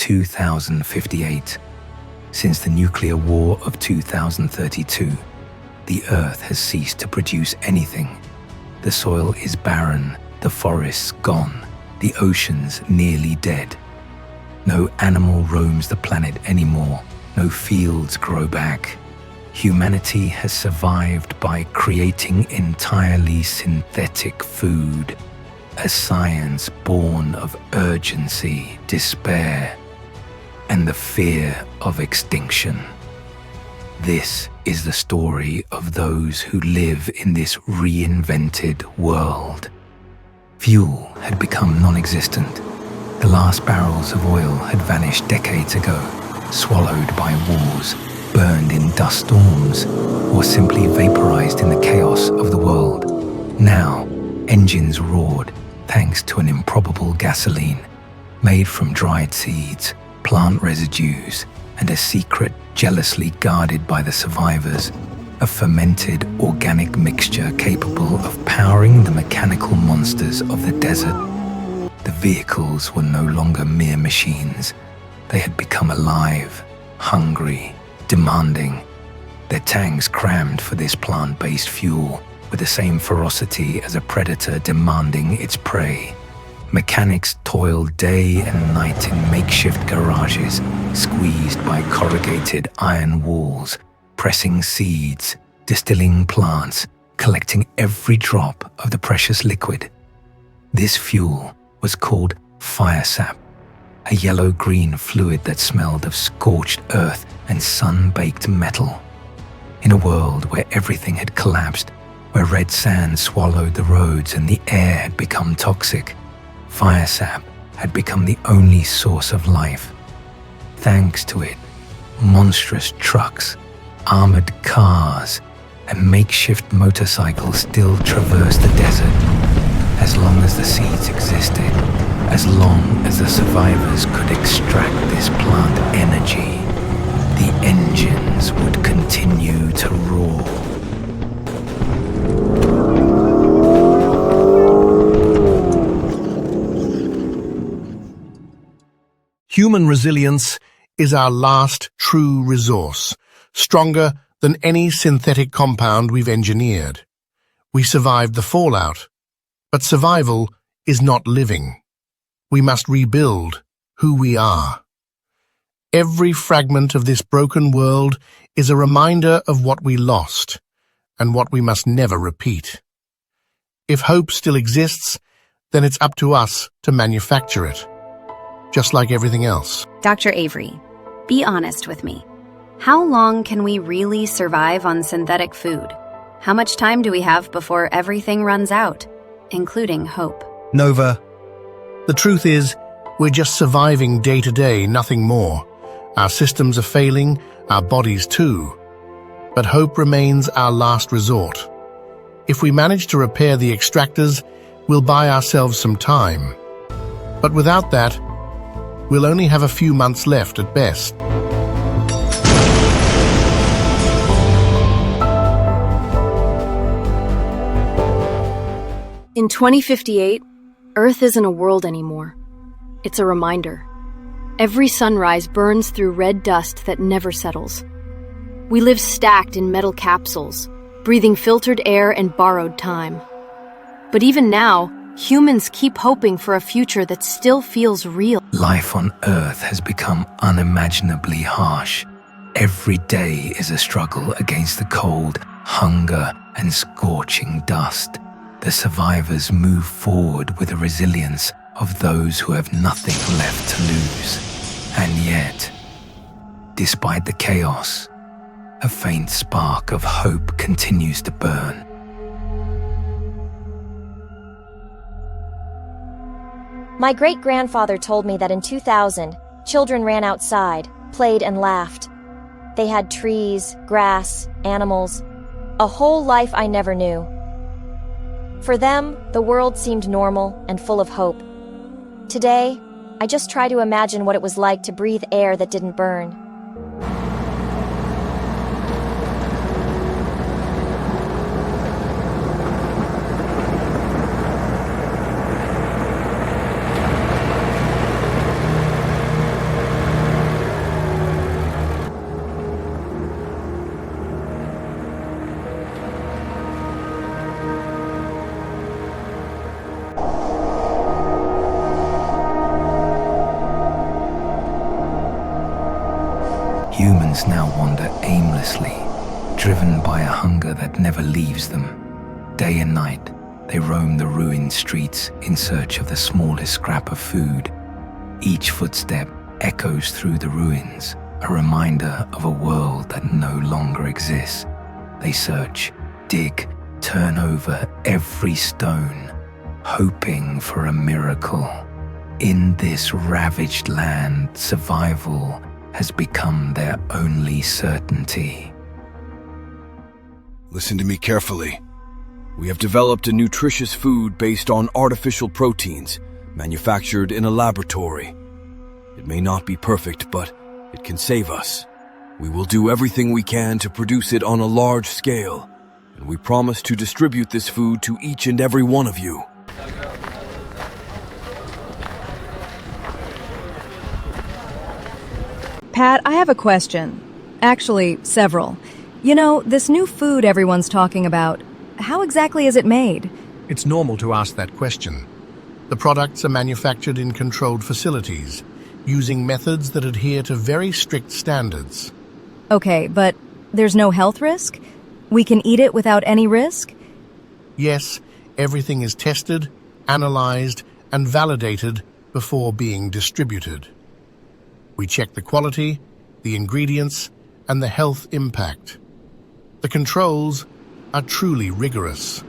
2058. Since the nuclear war of 2032, the Earth has ceased to produce anything. The soil is barren, the forests gone, the oceans nearly dead. No animal roams the planet anymore, no fields grow back. Humanity has survived by creating entirely synthetic food, a science born of urgency, despair, and the fear of extinction. This is the story of those who live in this reinvented world. Fuel had become non-existent. The last barrels of oil had vanished decades ago, swallowed by wars, burned in dust storms, or simply vaporized in the chaos of the world. Now, engines roared thanks to an improbable gasoline made from dried seeds, plant residues, and a secret jealously guarded by the survivors, a fermented organic mixture capable of powering the mechanical monsters of the desert. The vehicles were no longer mere machines. They had become alive, hungry, demanding. Their tanks crammed for this plant-based fuel with the same ferocity as a predator demanding its prey. Mechanics toiled day and night in makeshift garages, squeezed by corrugated iron walls, pressing seeds, distilling plants, collecting every drop of the precious liquid. This fuel was called fire sap, a yellow-green fluid that smelled of scorched earth and sun-baked metal. In a world where everything had collapsed, where red sand swallowed the roads and the air had become toxic, fire sap had become the only source of life. Thanks to it, monstrous trucks, armored cars, and makeshift motorcycles still traversed the desert. As long as the seeds existed, as long as the survivors could extract this plant energy, the engines would continue to roar. Human resilience is our last true resource, stronger than any synthetic compound we've engineered. We survived the fallout, but survival is not living. We must rebuild who we are. Every fragment of this broken world is a reminder of what we lost and what we must never repeat. If hope still exists, then it's up to us to manufacture it, just like everything else. Dr. Avery, be honest with me. How long can we really survive on synthetic food? How much time do we have before everything runs out, including hope? Nova, the truth is, we're just surviving day to day, nothing more. Our systems are failing, our bodies too. But hope remains our last resort. If we manage to repair the extractors, we'll buy ourselves some time. But without that, we'll only have a few months left at best. In 2058, Earth isn't a world anymore. It's a reminder. Every sunrise burns through red dust that never settles. We live stacked in metal capsules, breathing filtered air and borrowed time. But even now, humans keep hoping for a future that still feels real. Life on Earth has become unimaginably harsh. Every day is a struggle against the cold, hunger, and scorching dust. The survivors move forward with the resilience of those who have nothing left to lose. And yet, despite the chaos, a faint spark of hope continues to burn. My great-grandfather told me that in 2000, children ran outside, played and laughed. They had trees, grass, animals, a whole life I never knew. For them, the world seemed normal and full of hope. Today, I just try to imagine what it was like to breathe air that didn't burn. Humans now wander aimlessly, driven by a hunger that never leaves them. Day and night, they roam the ruined streets in search of the smallest scrap of food. Each footstep echoes through the ruins, a reminder of a world that no longer exists. They search, dig, turn over every stone, hoping for a miracle. In this ravaged land, survival has become their only certainty. Listen to me carefully. We have developed a nutritious food based on artificial proteins, manufactured in a laboratory. It may not be perfect, but it can save us. We will do everything we can to produce it on a large scale, and we promise to distribute this food to each and every one of you. Pat, I have a question. Actually, several. You know, this new food everyone's talking about, how exactly is it made? It's normal to ask that question. The products are manufactured in controlled facilities, using methods that adhere to very strict standards. Okay, but there's no health risk? We can eat it without any risk? Yes, everything is tested, analyzed, and validated before being distributed. We check the quality, the ingredients, and the health impact. The controls are truly rigorous.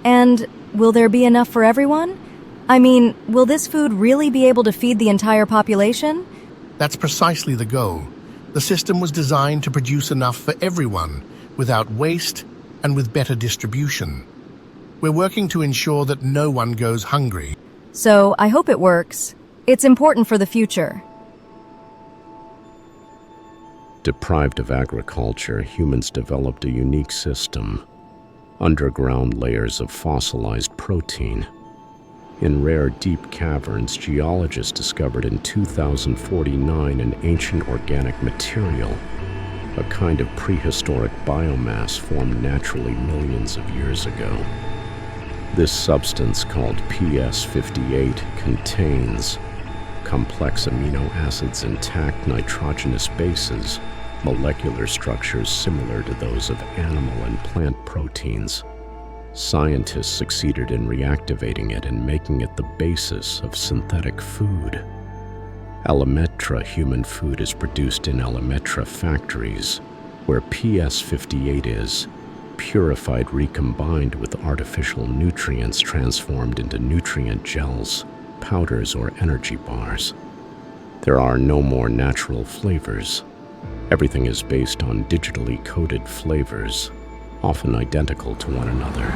And will there be enough for everyone? I mean, will this food really be able to feed the entire population? That's precisely the goal. The system was designed to produce enough for everyone, without waste and with better distribution. We're working to ensure that no one goes hungry. So I hope it works. It's important for the future. Deprived of agriculture, humans developed a unique system. Underground layers of fossilized protein. In rare deep caverns, geologists discovered in 2049 an ancient organic material, a kind of prehistoric biomass formed naturally millions of years ago. This substance, called PS58, contains complex amino acids, intact nitrogenous bases, molecular structures similar to those of animal and plant proteins. Scientists succeeded in reactivating it and making it the basis of synthetic food. Alimetra human food is produced in Alimetra factories, where PS58 is purified, recombined with artificial nutrients transformed into nutrient gels, powders, or energy bars. There are no more natural flavors. Everything is based on digitally coded flavors, often identical to one another.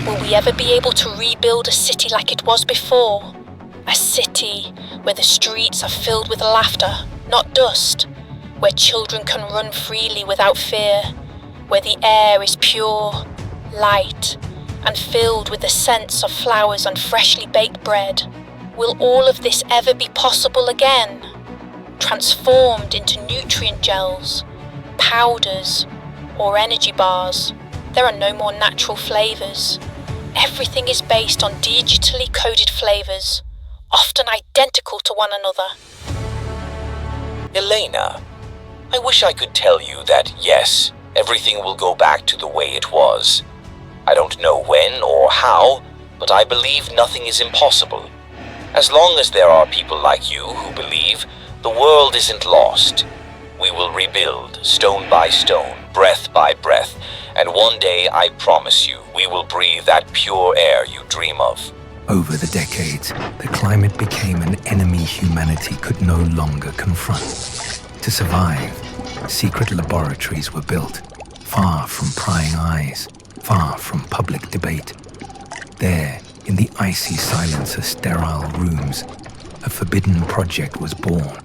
Will we ever be able to rebuild a city like it was before? A city where the streets are filled with laughter, not dust, where children can run freely without fear, where the air is pure, light, and filled with the scents of flowers and freshly baked bread. Will all of this ever be possible again? Transformed into nutrient gels, powders, or energy bars, there are no more natural flavors. Everything is based on digitally coded flavors, often identical to one another. Elena, I wish I could tell you that yes, everything will go back to the way it was. I don't know when or how, but I believe nothing is impossible. As long as there are people like you who believe, the world isn't lost. We will rebuild, stone by stone, breath by breath, and one day, I promise you, we will breathe that pure air you dream of. Over the decades, the climate became an enemy humanity could no longer confront. To survive, secret laboratories were built, far from prying eyes, far from public debate. There, in the icy silence of sterile rooms, a forbidden project was born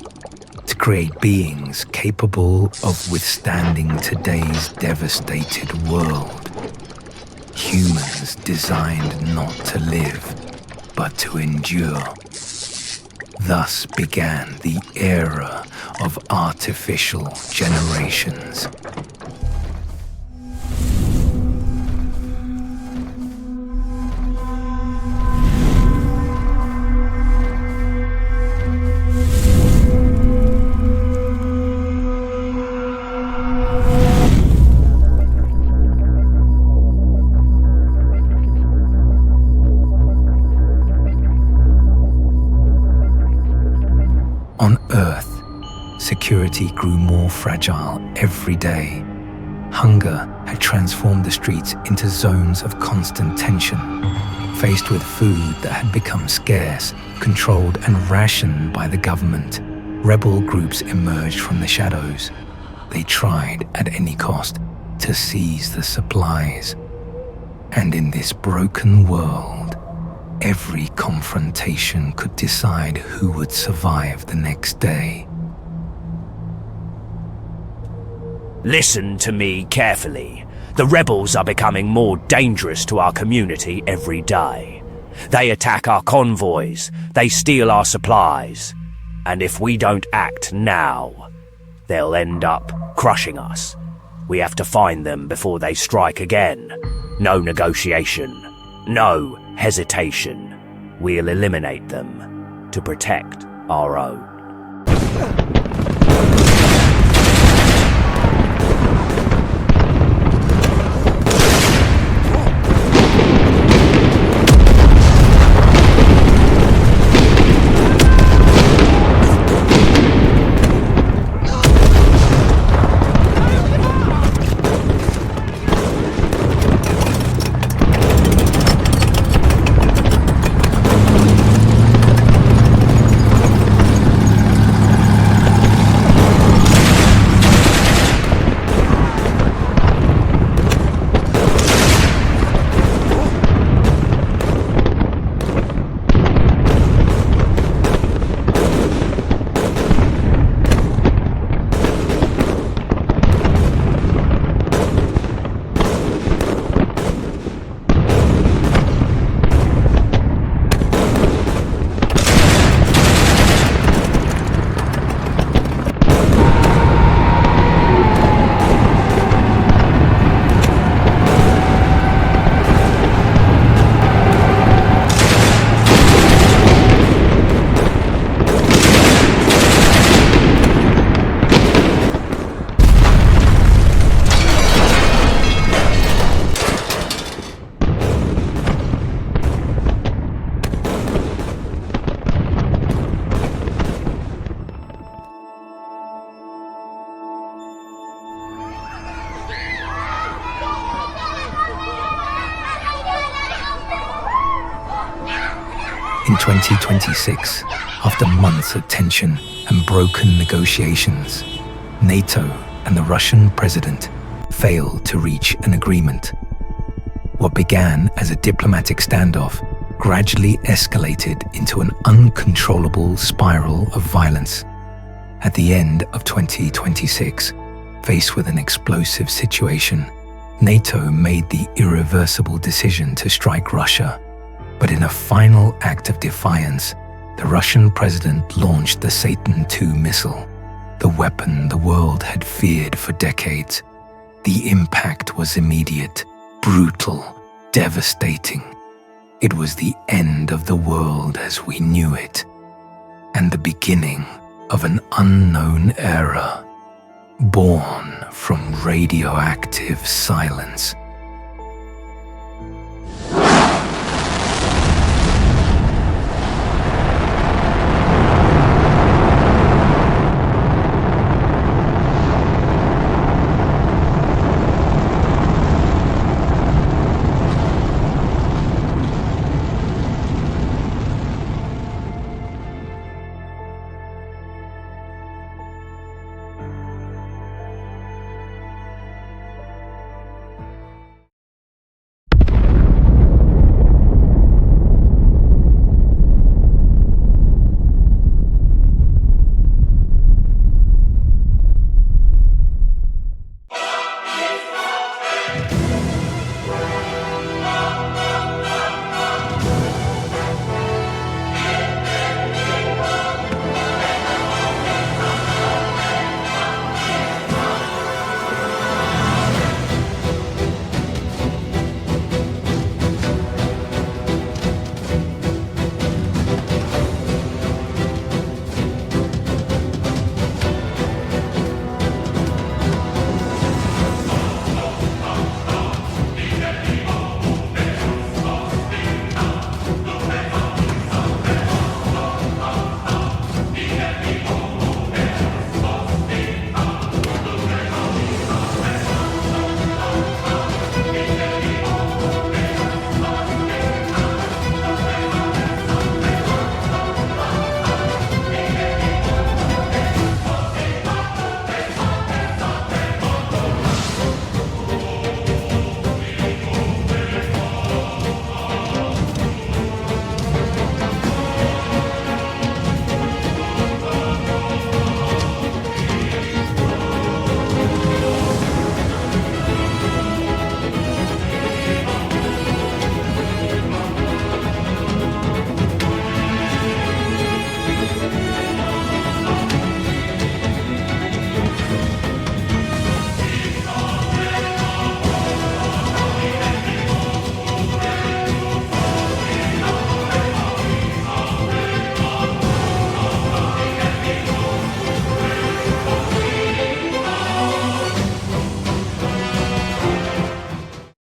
to create beings capable of withstanding today's devastated world. Humans designed not to live, but to endure. Thus began the era of artificial generations. On Earth, security grew more fragile every day. Hunger had transformed the streets into zones of constant tension. Faced with food that had become scarce, controlled and rationed by the government, rebel groups emerged from the shadows. They tried at any cost to seize the supplies. And in this broken world, every confrontation could decide who would survive the next day. Listen to me carefully. The rebels are becoming more dangerous to our community every day. They attack our convoys, they steal our supplies, and if we don't act now, they'll end up crushing us. We have to find them before they strike again. No negotiation, no hesitation. We'll eliminate them to protect our own. In 2026, after months of tension and broken negotiations, NATO and the Russian president failed to reach an agreement. What began as a diplomatic standoff gradually escalated into an uncontrollable spiral of violence. At the end of 2026, faced with an explosive situation, NATO made the irreversible decision to strike Russia. But in a final act of defiance, the Russian president launched the Satan II missile, the weapon the world had feared for decades. The impact was immediate, brutal, devastating. It was the end of the world as we knew it, and the beginning of an unknown era, born from radioactive silence.